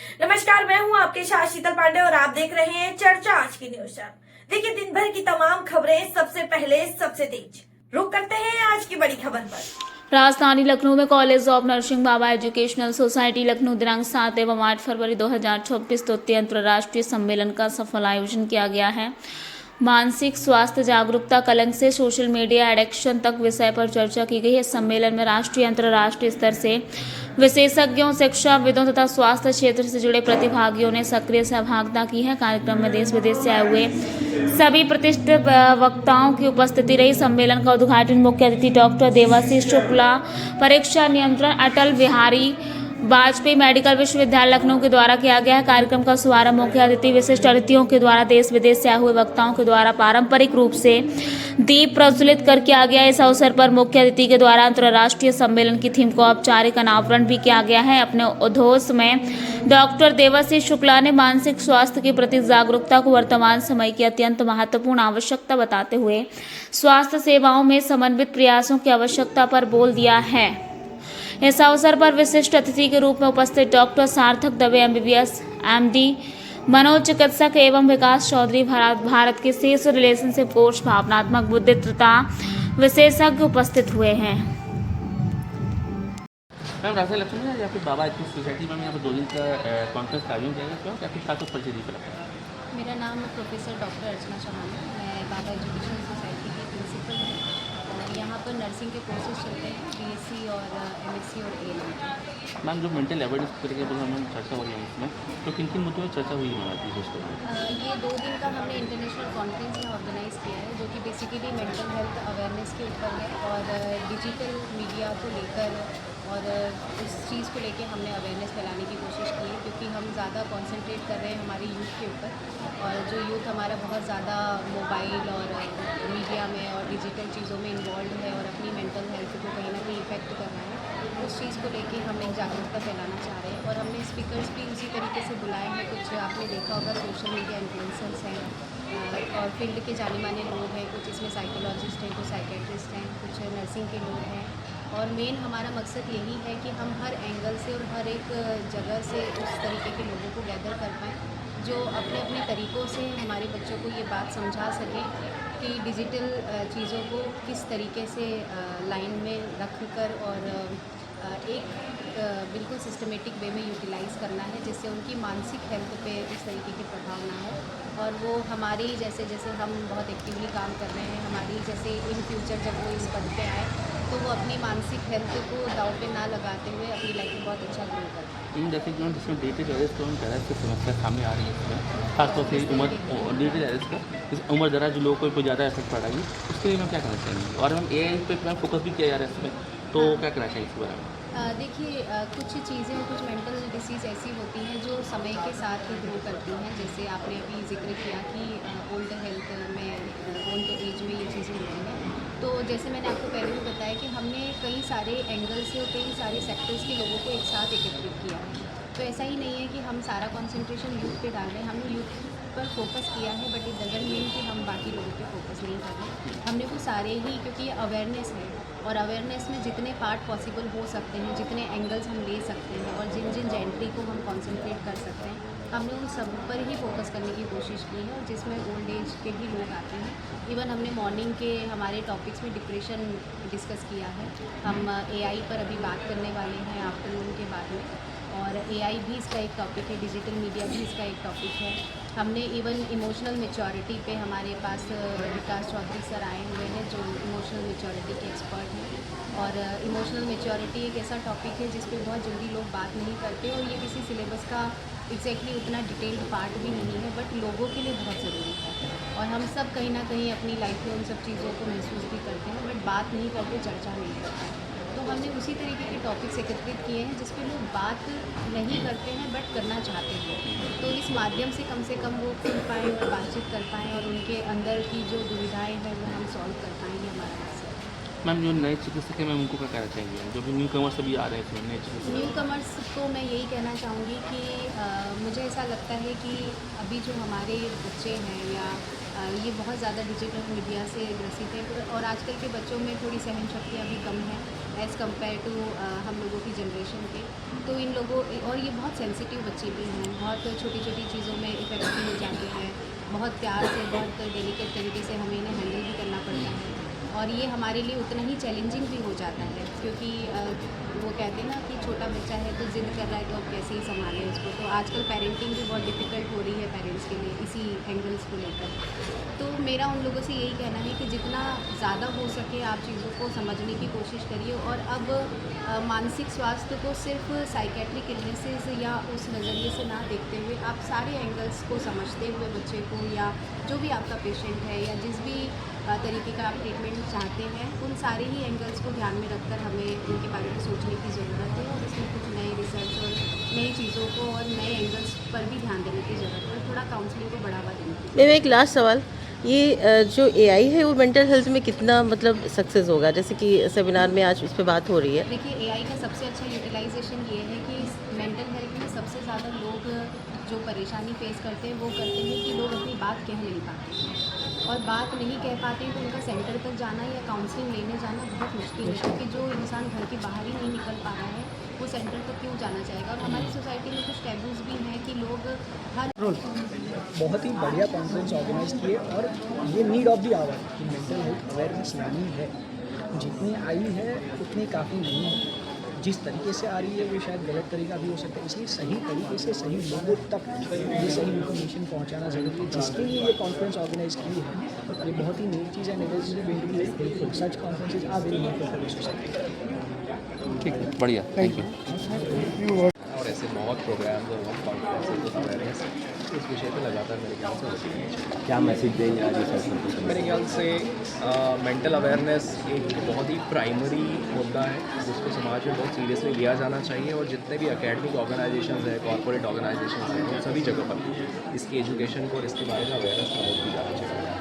नमस्कार, मैं हूं आपके साथ शीतल पांडे और आप देख रहे हैं चर्चा आज की न्यूज चैनल। देखिए दिन भर की तमाम खबरें सबसे पहले सबसे तेज। रुक करते हैं आज की बड़ी खबर पर। राजधानी लखनऊ में college of nursing Baba educational society Lucknow दिनांक 7 एवं 8 फरवरी 2024 द्वितीय अंतर्राष्ट्रीय सम्मेलन का सफल आयोजन किया गया है। मानसिक स्वास्थ्य जागरूकता कलंक से सोशल मीडिया एडिक्शन तक विषय पर चर्चा की गई। इस सम्मेलन में राष्ट्रीय अंतर्राष्ट्रीय स्तर से विशेषज्ञों, शिक्षाविदों तथा स्वास्थ्य क्षेत्र से जुड़े प्रतिभागियों ने सक्रिय सहभागिता की है। कार्यक्रम में देश विदेश से आए हुए सभी प्रतिष्ठित वक्ताओं की उपस्थिति रही। सम्मेलन का उद्घाटन मुख्य अतिथि डॉक्टर देवाशीष शुक्ला, परीक्षा नियंत्रण अटल बिहारी वाजपेयी मेडिकल विश्वविद्यालय लखनऊ के द्वारा किया गया है। कार्यक्रम का शुभारंभ मुख्य अतिथि विशिष्ट अतिथियों के द्वारा देश विदेश से आए हुए वक्ताओं के द्वारा पारंपरिक रूप से दीप प्रज्वलित कर किया गया। इस अवसर पर मुख्य अतिथि के द्वारा अंतर्राष्ट्रीय सम्मेलन की थीम को औपचारिक अनावरण भी किया गया है। अपने उद्घोष में डॉक्टर देवाशीष शुक्ला ने मानसिक स्वास्थ्य के प्रति जागरूकता को वर्तमान समय की अत्यंत महत्वपूर्ण आवश्यकता बताते हुए स्वास्थ्य सेवाओं में समन्वित प्रयासों की आवश्यकता पर बल दिया है। इस अवसर पर विशिष्ट अतिथि के रूप में उपस्थित डॉक्टर सार्थक दवे MBBS MD, मनोचिकित्सक एवं विकास चौधरी भारत के शीर्ष रिलेशनशिप कोच, भावनात्मक बुद्धिमत्ता विशेषज्ञ उपस्थित हुए हैं। मैम राजधानी लखनऊ में या फिर बाबा एजुकेशनल सोसाइटी में यहाँ पर 2 दिन का कॉन्फ्रेंस का आयोजन किया गया, क्या कुछ खास परिचय दी? मेरा नाम प्रोफेसर डॉक्टर अर्चना चौहान है। मैं बाबा एजुकेशनल सोसाइटी की प्रिंसिपल हूँ और यहाँ पर नर्सिंग के कोर्सेज चलते हैं, BSc और MSc और ANM। मैम जो मेंटल अवेयरनेस करके हम चर्चा हो रही है इसमें, तो किन किन मुद्दों पर चर्चा हुई है ये 2 दिन का हमने इंटरनेशनल कॉन्फ्रेंस यहाँ ऑर्गेनाइज़ किया है, जो कि बेसिकली मेंटल हेल्थ अवेयरनेस के ऊपर है और डिजिटल मीडिया को लेकर और उस चीज़ को लेके हमने अवेयरनेस फैलाने की कोशिश की है, क्योंकि हम ज़्यादा कंसंट्रेट कर रहे हैं हमारे यूथ के ऊपर और जो यूथ हमारा बहुत ज़्यादा मोबाइल और मीडिया में और डिजिटल चीज़ों में इन्वॉल्व है और अपनी मेंटल हेल्थ को कहीं ना कहीं इफेक्ट कर रहा है, उस चीज़ को लेके हम एक जागरूकता फैलाना चाह रहे हैं। और हमने स्पीकर्स भी उसी तरीके से बुलाए हैं। कुछ आपने देखा होगा सोशल मीडिया इन्फ्लुएंसर्स हैं और फील्ड के जाने माने लोग हैं, कुछ इसमें साइकोलॉजिस्ट हैं, कुछ साइकेट्रिस्ट हैं, कुछ नर्सिंग के लोग हैं। और मेन हमारा मकसद यही है कि हम हर एंगल से और हर एक जगह से उस तरीके के लोगों को गैदर कर पाएँ जो अपने अपने तरीक़ों से हमारे बच्चों को ये बात समझा सकें कि डिजिटल चीज़ों को किस तरीके से लाइन में रख कर और एक बिल्कुल सिस्टमेटिक वे में यूटिलाइज़ करना है, जिससे उनकी मानसिक हेल्थ पे उस तरीके के प्रभाव ना हो और वो हमारी जैसे जैसे हम बहुत एक्टिवली काम कर रहे हैं, हमारी जैसे इन फ्यूचर जब वो इस पद पे आए तो वो अपनी मानसिक हेल्थ को दाव पे ना लगाते हुए अपनी लाइफ में बहुत अच्छा ग्रो करते हैं। जैसे कि जिसमें डिजिटल अरेस्ट तो की समस्या सामने आ रही है इसमें, खासतौर से उम्र डिजिटल अरेस्ट का उम्र दराज लोगों को कोई ज़्यादा इफेक्ट पड़ रही है, उसके लिए हम क्या करना चाहेंगे? और हम AI पे फोकस भी किया जा रहा है इसमें, तो क्या करना चाहिए इसके बारे में? देखिए कुछ चीज़ें, कुछ मेंटल डिसीज़ ऐसी होती हैं जो समय के साथ ही ग्रो करती हैं। जैसे आपने अभी जिक्र किया कि ओल्ड हेल्थ में ओल्ड एज में ये चीज़ें होती हैं, तो जैसे मैंने आपको पहले भी बताया कि हमने कई सारे एंगल से और कई सारे सेक्टर्स के लोगों को एक साथ एकत्रित किया है। तो ऐसा ही नहीं है कि हम सारा कंसंट्रेशन यूथ पे डाल रहे हैं, हमने यूथ पर फोकस किया है, बट इट डजंट मीन कि हम बाकी लोगों पे फोकस नहीं कर रहे। हमने वो सारे ही, क्योंकि ये अवेयरनेस है और अवेयरनेस में जितने पार्ट पॉसिबल हो सकते हैं, जितने एंगल्स हम ले सकते हैं और जिन जिन जेंट्री को हम कॉन्सेंट्रेट कर सकते हैं, हमने उन सब पर ही फोकस करने की कोशिश की है और जिसमें ओल्ड एज के भी लोग आते हैं। इवन हमने मॉर्निंग के हमारे टॉपिक्स में डिप्रेशन डिस्कस किया है। हम AI पर अभी बात करने वाले हैं आफ्टरनून के बाद में, और AI भी इसका एक टॉपिक है, डिजिटल मीडिया भी इसका एक टॉपिक है। हमने इवन इमोशनल मैच्योरिटी पे हमारे पास विकास चौधरी सर आए हुए हैं जो इमोशनल मैच्योरिटी के एक्सपर्ट हैं। और इमोशनल मैच्योरिटी एक ऐसा टॉपिक है जिस पे बहुत जल्दी लोग बात नहीं करते और ये किसी सिलेबस का एग्जैक्टली उतना डिटेल्ड पार्ट भी नहीं है, बट लोगों के लिए बहुत ज़रूरी है और हम सब कहीं ना कहीं अपनी लाइफ में उन सब चीज़ों को महसूस भी करते हैं, बट बात नहीं करते, चर्चा नहीं करते। तो हमने उसी तरीके के टॉपिक्स एकत्रित किए हैं जिस पे लोग बात नहीं करते हैं बट करना चाहते हैं, तो इस माध्यम से कम वो सुन पाएँ और बातचीत कर पाएँ और उनके अंदर की जो दुविधाएं हैं वो हम सॉल्व कर पाएँगे, हमारा मकसद है। मैम जो नए चिकित्सक हैं मैम उनको क्या कहना चाहिए, जो भी न्यू कमर्स अभी आ रहे हैं इसमें नए चिकित्सक? न्यू कमर्स को मैं यही कहना चाहूँगी कि मुझे ऐसा लगता है कि अभी जो हमारे बच्चे हैं या ये बहुत ज़्यादा डिजिटल मीडिया से ग्रसित है और आजकल के बच्चों में थोड़ी सहन शक्तियाँ भी कम हैं एज़ कम्पेयर टू हम लोगों की जनरेशन के। तो इन लोगों और ये बहुत सेंसिटिव बच्चे भी हैं, बहुत छोटी छोटी चीज़ों में इफेक्टिव हो जाते हैं, बहुत प्यार से बहुत डेलिकेट तरीके से हमें इन्हें हैंडल भी करना पड़ता है और ये हमारे लिए उतना ही चैलेंजिंग भी हो जाता है क्योंकि वो कहते हैं ना कि छोटा बच्चा है तो ज़िद कर रहा है तो अब कैसे ही संभालें उसको। तो आजकल पेरेंटिंग भी बहुत डिफ़िकल्ट हो रही है पेरेंट्स के लिए इसी एंगल्स को लेकर। तो मेरा उन लोगों से यही कहना है कि जितना ज़्यादा हो सके आप चीज़ों को समझने की कोशिश करिए और अब मानसिक स्वास्थ्य को सिर्फ साइकेट्रिक इलनेसेस या उस नज़रिए से ना देखते हुए आप सारे एंगल्स को समझते हुए बच्चे को या जो भी आपका पेशेंट है या जिस भी तरीके का आप ट्रीटमेंट चाहते हैं उन सारे ही एंगल्स को ध्यान में रखकर हमें उनके बारे में सोचने की ज़रूरत है और इसमें कुछ नए रिसर्च और नई चीज़ों को और नए एंगल्स पर भी ध्यान देने की ज़रूरत है और थोड़ा काउंसलिंग को बढ़ावा देने की। मेरा एक लास्ट सवाल, ये जो एआई है वो मेंटल हेल्थ में कितना मतलब सक्सेस होगा, जैसे कि सेमिनार में आज इस पर बात हो रही है। देखिए एआई का सबसे अच्छा यूटिलाइजेशन ये है कि मेंटल हेल्थ में सबसे ज़्यादा लोग जो परेशानी फेस करते हैं वो करते हैं कि लोग अपनी बात कह नहीं पाते और बात नहीं कह पाते तो उनका सेंटर तक जाना या काउंसलिंग लेने जाना बहुत मुश्किल है क्योंकि जो इंसान घर के बाहर ही नहीं निकल पा रहा है वो सेंटर तक क्यों जाना चाहेगा। और हमारी सोसाइटी में कुछ टैबूज भी हैं कि लोग हर बहुत ही बढ़िया कॉन्फ्रेंस ऑर्गेनाइज किए और ये नीड ऑफ द आवर कि मेंटल हेल्थ अवेयरनेस लानी है, जितनी आई है उतनी काफ़ी नहीं है। जिस तरीके से आ रही है वो शायद गलत तरीका भी हो सकता है, इसलिए सही तरीके से सही लोगों तक ये सही इन्फॉर्मेशन पहुंचाना ज़रूरी है। जिसके लिए ये कॉन्फ्रेंस ऑर्गेनाइज की है ये बहुत ही नई चीज़ है, it is going to be very helpful. Such conferences are very helpful for the society. ठीक है, बढ़िया, थैंक यू। और ऐसे बहुत प्रोग्राम्स और बहुत कॉन्फ्रेंसेज अवेयरनेस इस विषय पे लगातार मेरे ख्याल से होती है। क्या मैसेज देंगे आज इस अवसर पर? मेरे ख्याल से मेंटल अवेयरनेस एक बहुत ही प्राइमरी मुद्दा है जिसको समाज में बहुत सीरियसली लिया जाना चाहिए और जितने भी एकेडमिक ऑर्गेनाइजेशंस हैं, कॉर्पोरेट ऑर्गेनाइजेशंस हैं, उन सभी जगह पर इसकी एजुकेशन को और इसके बारे में अवेयरनेस प्रमोट की जाना चाहिए।